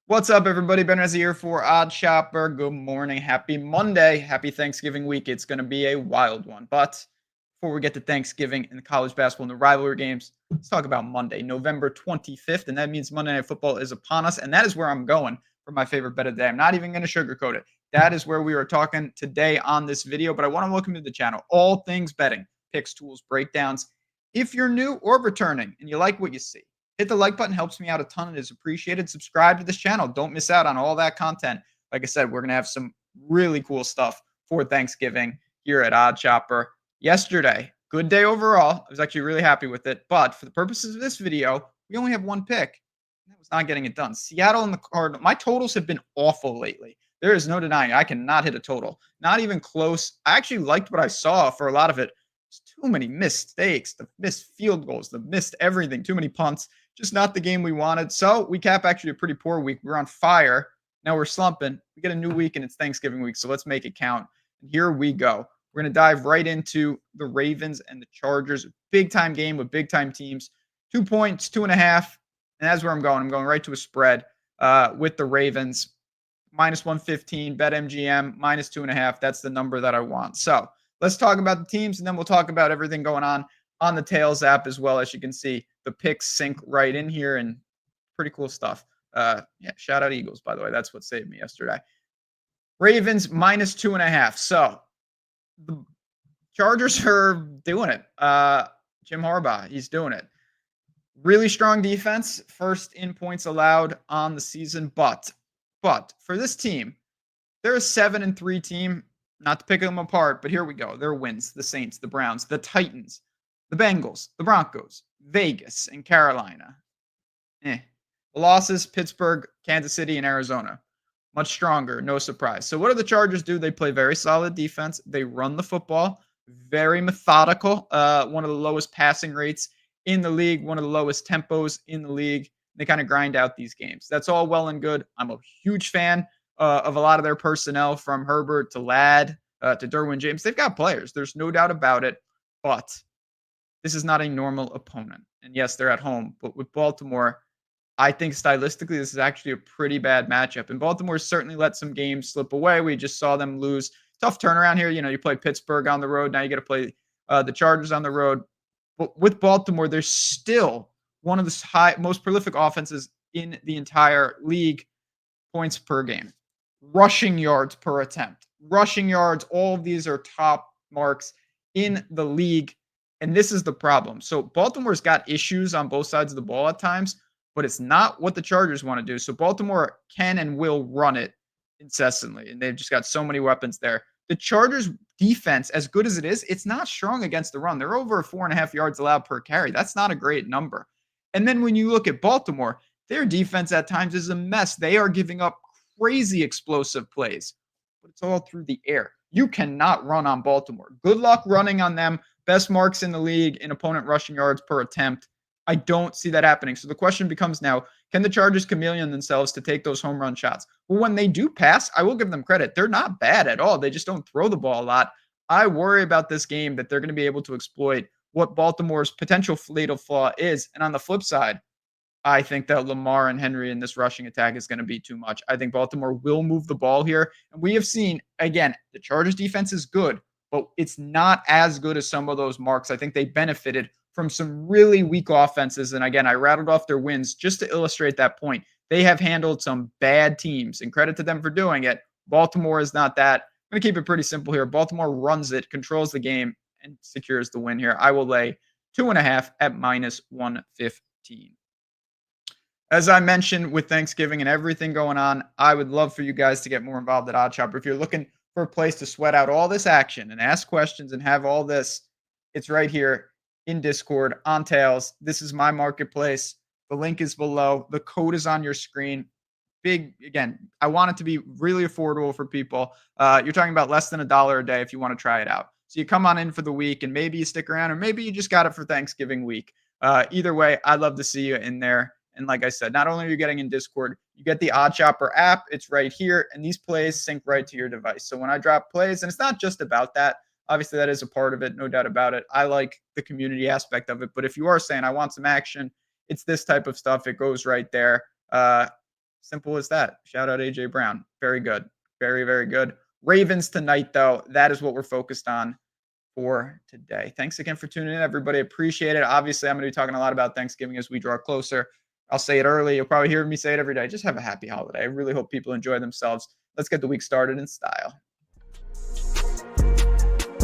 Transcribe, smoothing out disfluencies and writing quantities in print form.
What's up, everybody? Ben Reza here for Odd Shopper. Good morning. Happy Monday. Happy Thanksgiving week. It's going to be a wild one. But before we get to Thanksgiving and the college basketball and the rivalry games, let's talk about Monday, November 25th. And that means Monday Night Football is upon us. And that is where I'm going for my favorite bet of the day. I'm not even going to sugarcoat it. That is where we are talking today on this video. But I want to welcome you to the channel. All things betting, picks, tools, breakdowns. If you're new or returning and you like what you see, hit the like button, helps me out a ton. It is appreciated. Subscribe to this channel. Don't miss out on all that content. Like I said, we're going to have some really cool stuff for Thanksgiving here at Odd Chopper. Yesterday, good day overall. I was actually really happy with it. But for the purposes of this video, we only have one pick. That was not getting it done. Seattle and the Cardinals. My totals have been awful lately. There is no denying I cannot hit a total. Not even close. I actually liked what I saw for a lot of it. There's too many mistakes, the missed field goals, the missed everything, too many punts. Just not the game we wanted. So we cap actually a pretty poor week. We're on fire. Now we're slumping. We get a new week and it's Thanksgiving week. So let's make it count. And here we go. We're going to dive right into the Ravens and the Chargers. Big time game with big time teams. 2 points, 2.5. And that's where I'm going. I'm going right to a spread with the Ravens. Minus 115, bet MGM, minus 2.5. That's the number that I want. So let's talk about the teams and then we'll talk about everything going on the Tails app as well. As you can see, the picks sync right in here and pretty cool stuff. Yeah, shout out Eagles, by the way. That's what saved me yesterday. Ravens minus 2.5. So the Chargers are doing it. Jim Harbaugh, he's doing it. Really strong defense, first in points allowed on the season. But for this team, they're a 7-3 team. Not to pick them apart, but here we go. Their wins: the Saints, the Browns, the Titans, the Bengals, the Broncos, Vegas, and Carolina. The losses: Pittsburgh, Kansas City, and Arizona. Much stronger, no surprise. So what do the Chargers do? They play very solid defense. They run the football, very methodical. One of the lowest passing rates in the league, one of the lowest tempos in the league. They kind of grind out these games. That's all well and good. I'm a huge fan of a lot of their personnel, from Herbert to Ladd to Derwin James. They've got players. There's no doubt about it. But this is not a normal opponent. And yes, they're at home. But with Baltimore, I think stylistically, this is actually a pretty bad matchup. And Baltimore certainly let some games slip away. We just saw them lose. Tough turnaround here. You know, you play Pittsburgh on the road. Now you got to play the Chargers on the road. But with Baltimore, they're still one of the most prolific offenses in the entire league. Points per game, rushing yards per attempt, rushing yards. All of these are top marks in the league. And this is the problem. So Baltimore's got issues on both sides of the ball at times, but it's not what the Chargers want to do. So Baltimore can and will run it incessantly, and they've just got so many weapons there. The Chargers defense, as good as it is, it's not strong against the run. They're over 4.5 yards allowed per carry. That's not a great number. And then when you look at Baltimore, their defense at times is a mess. They are giving up crazy explosive plays, but it's all through the air. You cannot run on Baltimore. Good luck running on them. Best marks in the league in opponent rushing yards per attempt. I don't see that happening. So the question becomes now, can the Chargers chameleon themselves to take those home run shots? Well, when they do pass, I will give them credit. They're not bad at all. They just don't throw the ball a lot. I worry about this game that they're going to be able to exploit what Baltimore's potential fatal flaw is. And on the flip side, I think that Lamar and Henry in this rushing attack is going to be too much. I think Baltimore will move the ball here. And we have seen, again, the Chargers defense is good, but it's not as good as some of those marks. I think they benefited from some really weak offenses. And again, I rattled off their wins just to illustrate that point. They have handled some bad teams, and credit to them for doing it. Baltimore is not that. I'm going to keep it pretty simple here. Baltimore runs it, controls the game, and secures the win here. I will lay 2.5 at minus 115. As I mentioned, with Thanksgiving and everything going on, I would love for you guys to get more involved at Odd Shopper. If you're looking for a place to sweat out all this action and ask questions and have all this, it's right here in Discord on Tails. This is my marketplace. The link is below. The code is on your screen. Big, again, I want it to be really affordable for people. You're talking about less than $1 a day if you want to try it out. So you come on in for the week and maybe you stick around, or maybe you just got it for Thanksgiving week. Either way, I'd love to see you in there. And like I said, not only are you getting in Discord, you get the Odd Shopper app. It's right here. And these plays sync right to your device. So when I drop plays, and it's not just about that. Obviously, that is a part of it, no doubt about it. I like the community aspect of it. But if you are saying, I want some action, it's this type of stuff. It goes right there. Simple as that. Shout out AJ Brown. Very good. Very, very good. Ravens tonight, though. That is what we're focused on for today. Thanks again for tuning in, everybody. Appreciate it. Obviously, I'm going to be talking a lot about Thanksgiving as we draw closer. I'll say it early. You'll probably hear me say it every day. Just have a happy holiday. I really hope people enjoy themselves. Let's get the week started in style.